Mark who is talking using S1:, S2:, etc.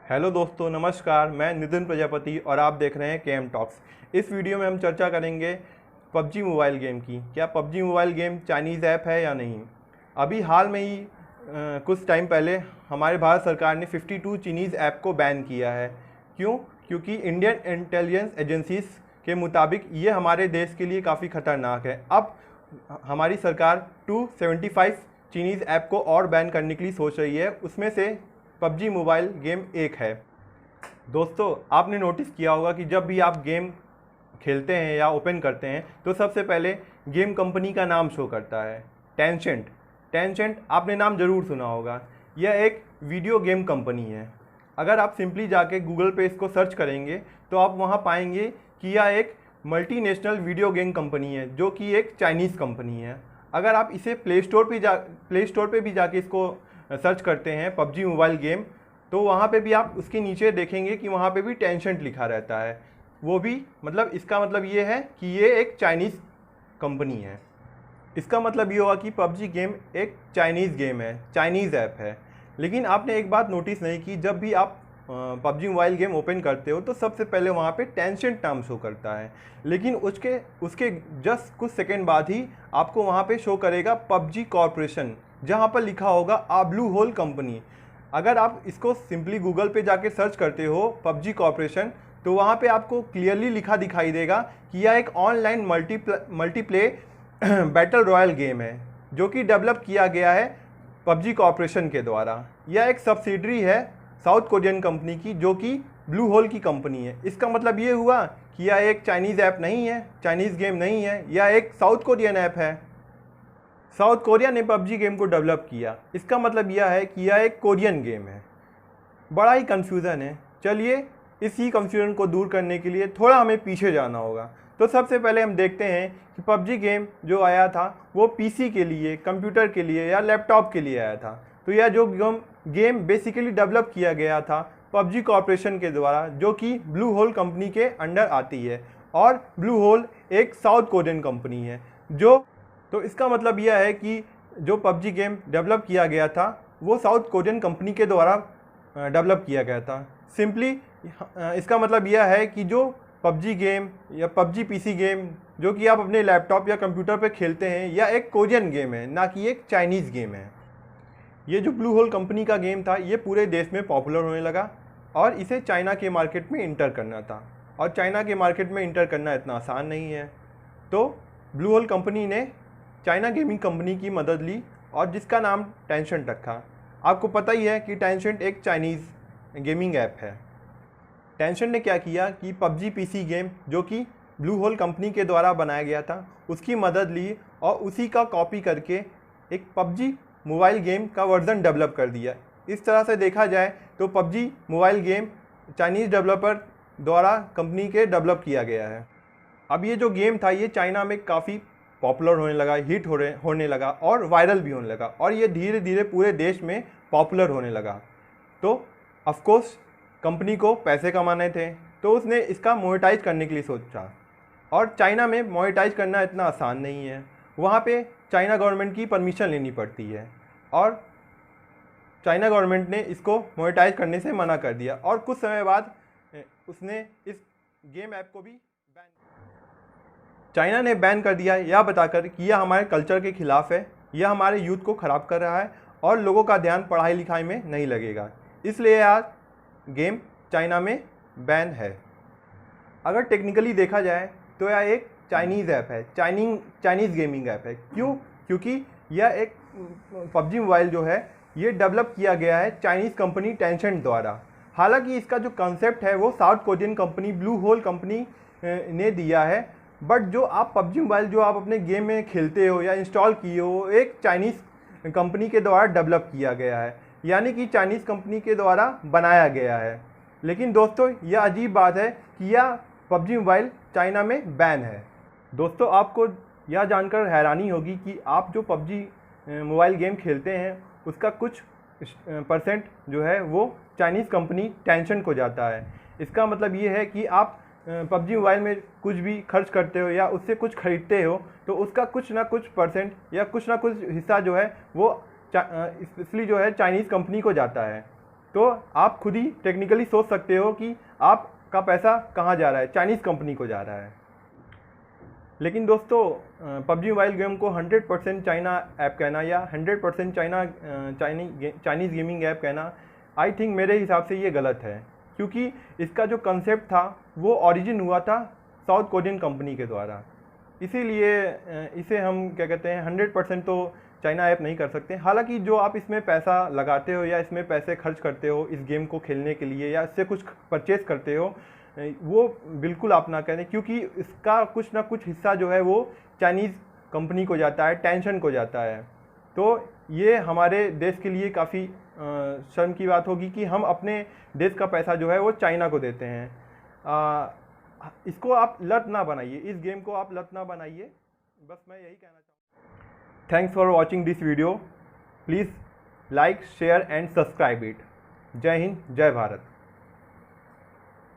S1: Hello दोस्तों, नमस्कार। मैं नितिन प्रजापति और आप देख रहे हैं केएम टॉक्स। इस वीडियो में हम चर्चा करेंगे पबजी मोबाइल गेम की। क्या PUBG mobile game Chinese app है या नहीं। अभी हाल में ही कुछ टाइम पहले हमारे भारत सरकार ने 52 चाइनीज़ ऐप को बैन किया है। क्यों? क्योंकि इंडियन इंटेलिजेंस एजेंसीज के मुताबिक ये हमारे देश के लिए काफ़ी ख़तरनाक है। अब हमारी सरकार 275 चाइनीज़ ऐप को और बैन करने के लिए सोच रही है। उसमें से पबजी मोबाइल गेम एक है। दोस्तों, आपने नोटिस किया होगा कि जब भी आप गेम खेलते हैं या ओपन करते हैं तो सबसे पहले गेम कंपनी का नाम शो करता है, टेंसेंट। टेंसेंट आपने नाम ज़रूर सुना होगा। यह एक वीडियो गेम कंपनी है। अगर आप सिंपली जाके गूगल पे इसको सर्च करेंगे तो आप वहाँ पाएंगे कि यह एक मल्टीनेशनल वीडियो गेम कंपनी है, जो कि एक चाइनीज़ कंपनी है। अगर आप इसे प्ले स्टोर पे भी जाके इसको सर्च करते हैं पबजी मोबाइल गेम, तो वहाँ पे भी आप उसके नीचे देखेंगे कि वहाँ पे भी टेंसेंट लिखा रहता है। वो भी मतलब इसका मतलब ये है कि ये एक चाइनीज़ कंपनी है। इसका मतलब ये हुआ कि पबजी गेम एक चाइनीज़ गेम है, चाइनीज़ ऐप है। लेकिन आपने एक बात नोटिस नहीं की, जब भी आप पबजी मोबाइल गेम ओपन करते हो तो सबसे पहले वहाँ पे टेंसेंट नाम शो करता है। लेकिन उसके जस्ट कुछ सेकेंड बाद ही आपको वहाँ पे शो करेगा पबजी कॉरपोरेशन, जहाँ पर लिखा होगा आ ब्लू होल कंपनी। अगर आप इसको सिंपली गूगल पे जाके सर्च करते हो पबजी कॉरपोरेशन, तो वहाँ पे आपको क्लियरली लिखा दिखाई देगा कि यह एक online multiply battle royal game है, जो कि डेवलप किया गया है पबजी कॉरपोरेशन के द्वारा। यह एक सब्सिडरी है साउथ कोरियन कंपनी की, जो कि ब्लू होल की कंपनी है। इसका मतलब ये हुआ कि यह एक चाइनीज़ ऐप नहीं है, चाइनीज़ गेम नहीं है, यह एक साउथ कोरियन ऐप है। साउथ कोरिया ने पबजी गेम को डेवलप किया, इसका मतलब यह है कि यह एक कोरियन गेम है। बड़ा ही कन्फ्यूज़न है। चलिए, इसी कन्फ्यूजन को दूर करने के लिए थोड़ा हमें पीछे जाना होगा। तो सबसे पहले हम देखते हैं कि पबजी गेम जो आया था वो पीसी के लिए, कंप्यूटर के लिए या लैपटॉप के लिए आया था। तो यह जो गेम बेसिकली डेवलप किया गया था पबजी कॉरपोरेशन के द्वारा, जो कि ब्लू होल कंपनी के अंडर आती है। और ब्लू होल एक साउथ कोरियन कंपनी है। तो इसका मतलब यह है कि जो पबजी गेम डेवलप किया गया था वो साउथ कोरियन कंपनी के द्वारा डेवलप किया गया था। सिंपली इसका मतलब यह है कि जो पबजी गेम या पबजी पीसी गेम जो कि आप अपने लैपटॉप या कंप्यूटर पर खेलते हैं, यह एक कोरियन गेम है, ना कि एक चाइनीज़ गेम है। ये जो ब्लू होल कंपनी का गेम था ये पूरे देश में पॉपुलर होने लगा और इसे चाइना के मार्केट में इंटर करना था। और चाइना के मार्केट में इंटर करना इतना आसान नहीं है। तो ब्लू होल कंपनी ने चाइना गेमिंग कंपनी की मदद ली और जिसका नाम टेंसेंट रखा। आपको पता ही है कि टेंसेंट एक चाइनीज़ गेमिंग ऐप है। टेंसेंट ने क्या किया कि पबजी पीसी गेम जो कि ब्लू होल कंपनी के द्वारा बनाया गया था उसकी मदद ली और उसी का कॉपी करके एक पबजी मोबाइल गेम का वर्जन डेवलप कर दिया। इस तरह से देखा जाए तो PUBG mobile game Chinese developer द्वारा कंपनी के डेवलप किया गया है। अब ये जो गेम था ये चाइना में काफ़ी पॉपुलर होने लगा, हिट होने लगा और वायरल भी होने लगा और ये धीरे धीरे पूरे देश में पॉपुलर होने लगा। तो ऑफकोर्स कंपनी को पैसे कमाने थे, तो उसने इसका मोनेटाइज करने के लिए सोचा। और चाइना में मोनेटाइज करना इतना आसान नहीं है। वहाँ पे चाइना गवर्नमेंट की परमिशन लेनी पड़ती है और चाइना गवर्नमेंट ने इसको मोनेटाइज करने से मना कर दिया। और कुछ समय बाद उसने इस गेम ऐप को भी चाइना ने बैन कर दिया, यह बताकर कि यह हमारे कल्चर के खिलाफ है, यह हमारे यूथ को ख़राब कर रहा है और लोगों का ध्यान पढ़ाई लिखाई में नहीं लगेगा, इसलिए यार गेम चाइना में बैन है। अगर टेक्निकली देखा जाए तो यह एक चाइनीज़ ऐप है, चाइनीज़ गेमिंग ऐप है। क्यों? क्योंकि यह एक पबजी मोबाइल जो है ये डेवलप किया गया है चाइनीज़ कंपनी टेंसेंट द्वारा। हालांकि इसका जो कंसेप्ट है वो South Korean company Blue Hole company ने दिया है, बट जो आप पबजी मोबाइल जो आप अपने गेम में खेलते हो या इंस्टॉल किए हो एक चाइनीज़ कंपनी के द्वारा डेवलप किया गया है, यानी कि चाइनीज़ कंपनी के द्वारा बनाया गया है। लेकिन दोस्तों, यह अजीब बात है कि यह पबजी मोबाइल चाइना में बैन है। दोस्तों, आपको यह जानकर हैरानी होगी कि आप जो पबजी मोबाइल गेम खेलते हैं उसका कुछ परसेंट जो है वो चाइनीज़ कंपनी टेंसेंट को जाता है। इसका मतलब ये है कि आप पबजी मोबाइल में कुछ भी खर्च करते हो या उससे कुछ खरीदते हो तो उसका कुछ ना कुछ परसेंट या कुछ ना कुछ हिस्सा जो है वो स्पेशली जो है चाइनीज़ कंपनी को जाता है। तो आप खुद ही टेक्निकली सोच सकते हो कि आपका पैसा कहाँ जा रहा है, चाइनीज़ कंपनी को जा रहा है। लेकिन दोस्तों पबजी मोबाइल गेम को 100% चाइना ऐप कहना या 100% चाइनीज़ गेमिंग ऐप कहना, आई थिंक मेरे हिसाब से ये गलत है, क्योंकि इसका जो कंसेप्ट था वो ओरिजिन हुआ था साउथ कोरियन कंपनी के द्वारा। इसीलिए इसे हम क्या कहते हैं 100% तो चाइना ऐप नहीं कर सकते। हालांकि जो आप इसमें पैसा लगाते हो या इसमें पैसे खर्च करते हो इस गेम को खेलने के लिए या इससे कुछ परचेज करते हो, वो बिल्कुल आप ना करें, क्योंकि इसका कुछ ना कुछ हिस्सा जो है वो चाइनीज़ कंपनी को जाता है, टेंशन को जाता है। तो ये हमारे देश के लिए काफ़ी शर्म की बात होगी कि हम अपने देश का पैसा जो है वो चाइना को देते हैं। इसको आप लत ना बनाइए, इस गेम को आप लत ना बनाइए, बस मैं यही कहना चाहूँ। Thanks for watching this video. Please like, share and subscribe it. जय हिंद, जय भारत।